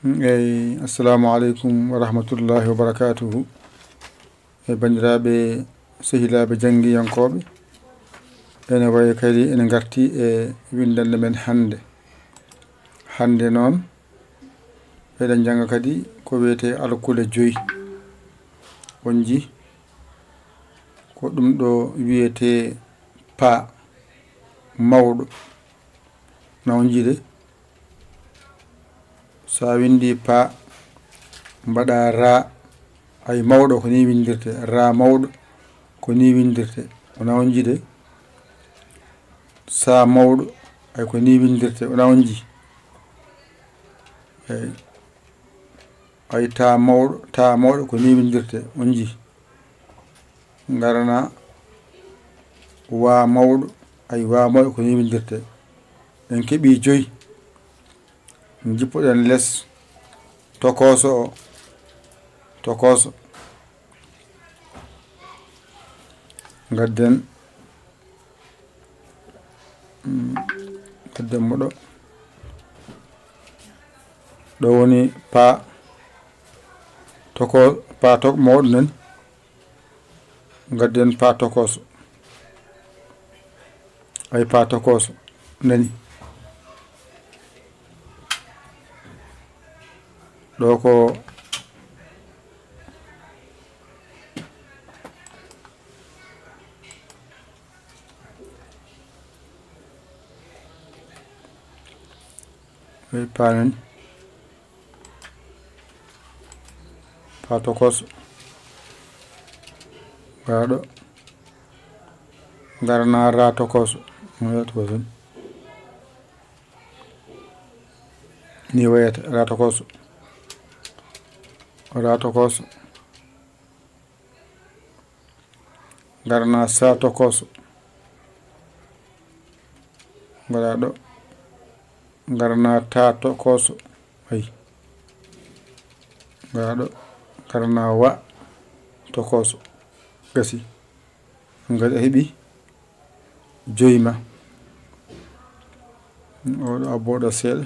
assalamu aleykum wa rahmatullahi wa barakatuhu. Bandiraɓe sehilaɓe jangguiyankoɓe, ene wayi kadi ene garti e windande men hande noon eɗen janga kadi ko wiyete alkule 5 on ji ko ɗum ɗo wiyete pa mawɗo na on jiide. sa windi pa mbaɗa ra ay mawɗo ko ni windirte, ra mawɗo ko ni windirte, wona on jiide. sa mawɗo ay ko ni windirte, wona on ji. ay ta mawɗo ko ni windirte, on ji. garana wa mawɗo ay wa mawɗo ko ni windirte. en keeɓi 5 jippuɗen less tokoso tokoso gadden mo ɗo woni pa mawɗo nani, gadden pa tokoso ay pa tokoso nani ɗo ko pa nani pa tokoso gaɗo garana ra tokoso ni wayata ra tokoso garana sa tokoso gaɗa ɗo garana ta tokoso ay gaɗa ɗo garana wa tokoso gasi gadi a heeɓi 5 ma. oɗo abboɗo seeɗa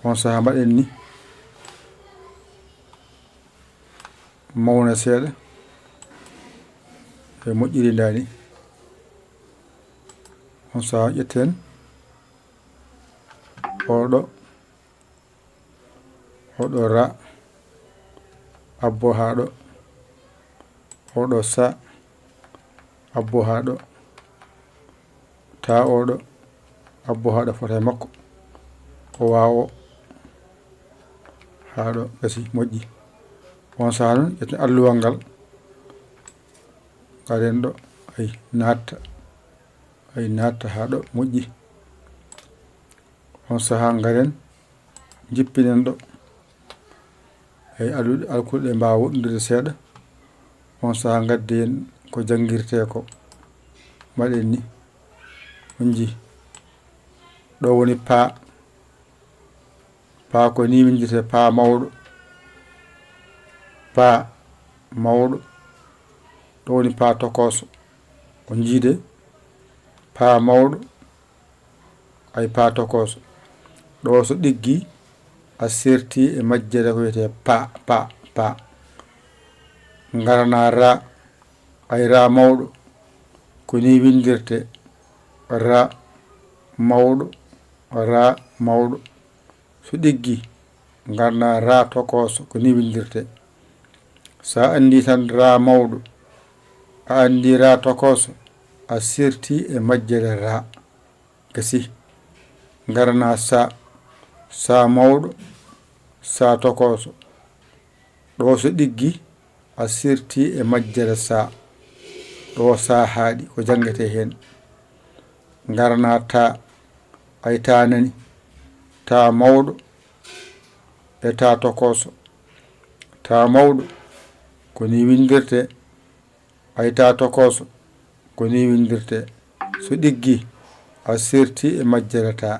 on saaha mbaɗen ni mawna seeɗa e moƴƴiri dani. on saaha ƴetten oɗo ra abbo ha ɗo, oɗo sa abbo ha ɗo, ta oɗo abbo ha ɗo fota e makko, o wawo ha ɗo gasi moƴƴi. on saaha noon ƴetten alluwal ngal garen ɗo ay natta ha ɗo moƴƴi. on saaha garen jippinen ɗo ay alkule ɗe mbawa woɗɗude seeɗa. on saaha gadden ko janguirte ko mbaɗen ni on ji. ɗo woni pa ko ni windirte, pa mawɗo ɗo woni pa tokoso on jiide. pa mawɗo ay pa tokoso ɗo so ɗiggi a serti e majjere ko wiyete pa garana ra ay ra mawɗo ko ni windirte, ra mawɗo so ɗiggi garna ra tokoso ko ni windirte. sa andi tan ra mawɗo a andi ra tokoso a serti e majjere ra gasi. garana sa mawɗo sa tokoso ɗo so ɗiggi a serti e majjere sa, ɗo sa haaɗi ko jangete hen. garana ta ay ta nani, ta mawɗo e ta tokoso, ta mawɗo ko ni windirte, ay ta tokoso ko ni windirte. so ɗiggi a serti e majjere ta.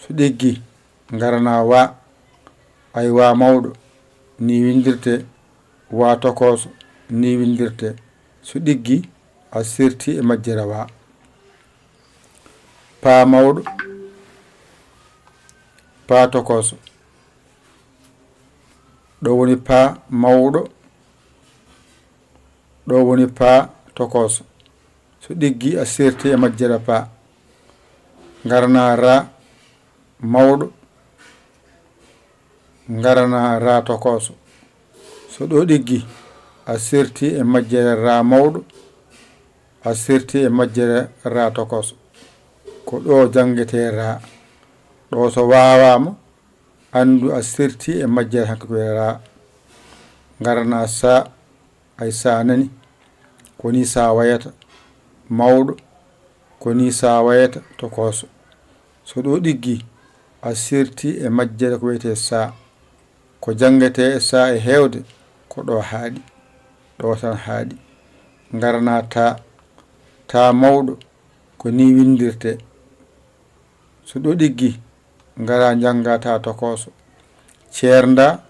so ɗiggi garana wa ay wa mawɗo ni windirte, wa tokoso ni windirte. so ɗiggi a serti e majjere wa. pa mawɗo paa tokoso ɗo woni paa mawɗo ɗo woni paa tokoso so ɗiggi a serti e majjere paa garna ra mawɗo garana ra tokoso so ɗo ɗiggi a serti e majjere ra mawɗo a serti e majjere ra tokoso ko ɗo jangete ra ɗo so wawama andu a serti e majjere hakkude ra garana sa ay sa nani koni sa wayata mawɗo koni sa wayata tokoso so ɗo ɗiggi a serti e majjere ko wiyete sa ko jangete e sa e hewde ko ɗo haaɗi ɗo tan haaɗi garana ta mawɗo ko ni windirte so ɗo ɗiggi gara janga ta tokoso ceernda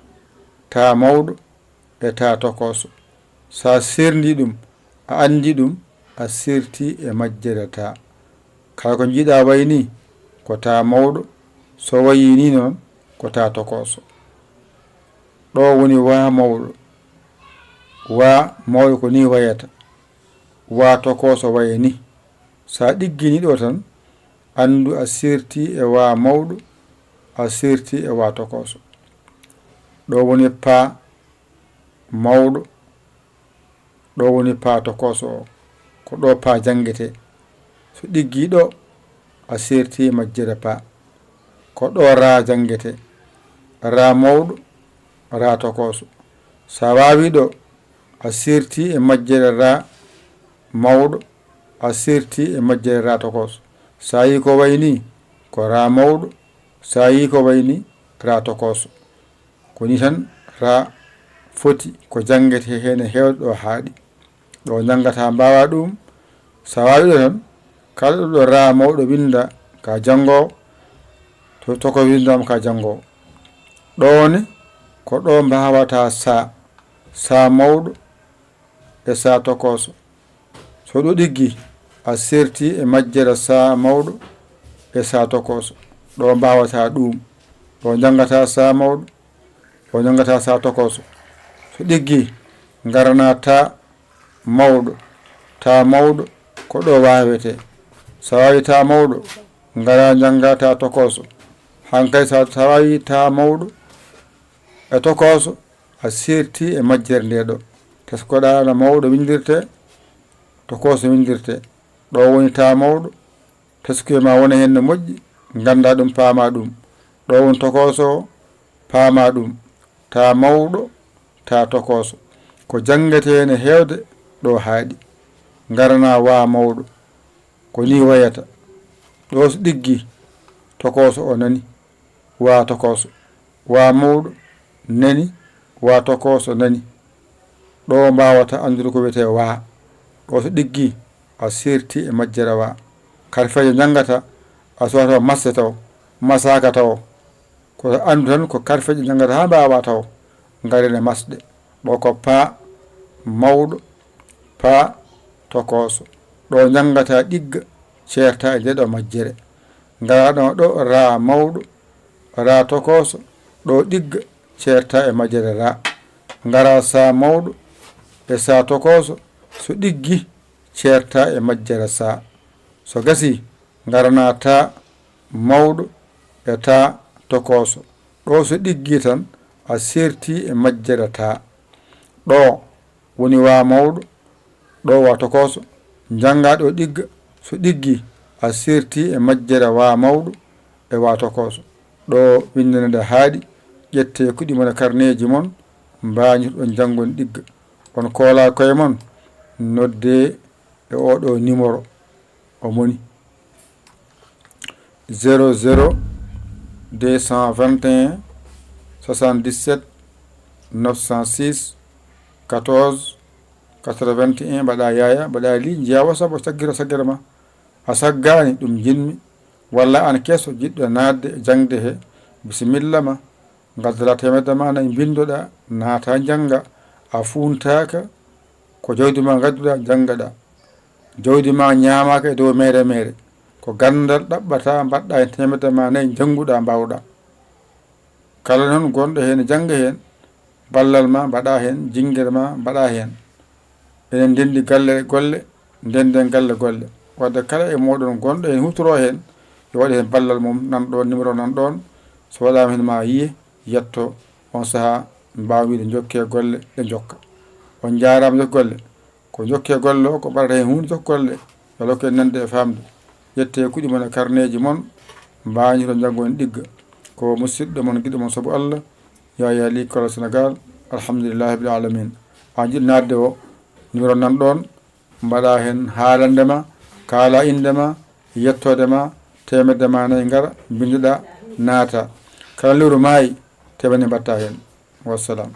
ta mawɗo e ta tokoso sa serndi ɗum a andi ɗum a serti e majjere ta kala ko jiiɗa wayni ko ta mawɗo so wayi ni noon ko ta tokoso ɗo woni wa mawɗo wa mawɗo ko ni wayata wa tokoso waye ni sa ɗiggini ɗo tan andu a serti e wa mawɗo a serti e wa tokoso ɗo woni paa mawɗo ɗo woni paa tokoso o ko ɗo paa jangete so ɗiggi ɗo a serti e majjere paa ko ɗo ra jangete ra mawɗo ra tokoso sa wawi ɗo a serti e majjere ra mawɗo a serti e majjere ra tokoso sa yi ko wayni ko ra mawɗo sa yi ko wayni ra tokoso ko ni tan ra foti ko jangete hen hewde ɗo haaɗi ɗo jangata mbawa ɗum sa wawi ɗo tan kala ɗo ra mawɗo winda ka jangowo to toko windama ka jangowo ɗone ko ɗo mbawata sa mawɗo e sa tokoso so ɗo ɗiggi a serti e majjere sa mawɗo e sa tokoso ɗo mbawata ɗum ɗo jangata sa mawɗo ɗo jangata sa tokoso so ɗiggi garana ta mawɗo ko ɗo wawete sa wawi ta mawɗo gara jangata tokoso hankay sa wawi ta mawɗo e tokoso a serti e majjere nde ɗo teskoɗa no mawɗo windirte tokoso windirte ɗo woni ta mawɗo teskuye ma wona hen no moƴƴi ganda ɗum paama ɗum ɗo woni tokoso paama ɗum ta mawɗo ta tokoso ko jangete hen hewde ɗo haaɗi garana wa mawɗo ko ni wayata ɗo so ɗiggi tokoso o nani wa tokoso wa mawɗo nani wa tokoso nani ɗo mbawata andude ko wiyete wa ɗo so ɗiggi a serti e majjere wa kadi feeje jangata a suwa taw masse taw masaka taw ko andu tan ko kadi feeje jangata ha mbawa taw garene masɗe ɗo ko paa mawɗo paa tokoso ɗo jangata ɗigga ceerta e ndeɗo majjere garaɗo ɗo ra mawɗo ra tokoso ɗo ɗigga ceerta e majjere ra gara sa mawɗo e sa tokoso so ɗiggi ceerta e majjere sa so gasi garana ta mawɗo e ta tokoso ɗo so ɗiggi tan a serti e majjere ta ɗo woni wa mawɗo ɗo wa tokoso janga ɗo ɗigga so ɗiggi a serti e majjere wa mawɗo e wa tokoso ɗo windande haaɗi ƴette kuɗi mon e carnet ji mon mbañirɗon jangon ɗigga on koola koye mon nodde e oɗo numéro o moni 00 221 77 906 14 81 mbaɗa yaya mbaɗa li jiya WhatsApp o saggira ma a saggani ɗum jinmi walla an kesso jiɗɗo nadde jangde he bisimilla ma gaddala temedde ma nayi bindoɗa naata janga a funtaka ko jawdi ma gadduɗa jangaɗa jawdi ma ñamaka e dow mere ko gandal ɗaɓɓata mbaɗɗa e temedde ma nayi janguɗa mbawɗa kala noon gonɗo heen jannga heen ballal ma mbaɗa heen, jinguere ma mbaɗa heen. enen ndendi galle golle, ndenden galle golle. wadde kala e moɗon gonɗo heen hutoro heen yo waɗi heen ballal mum nan ɗon numéro nan ɗon. so waɗama heen ma yiye yetto on saaha mbawa wiide jokke golle ɗe jokka. on jarama jokki golle ko jokke golle o ko ɓarata heen hunde jokki golle yo dokku en nande e famde. ƴette kuuɗi mon e carnet mon mbañi to janggo ɗigga ko musidɗo mon giɗo mon saabu Allah Yaya Ly Kolo Sénégal alhamdulillahi rabbil alamin. ha jiɗɗo nadde o numéro nan ɗon mbaɗa heen haalandema kaala indema yettodema temedde ma nayyi gara bindiɗa naata kala lewru maayi teɓani mbatta heen. wassalam.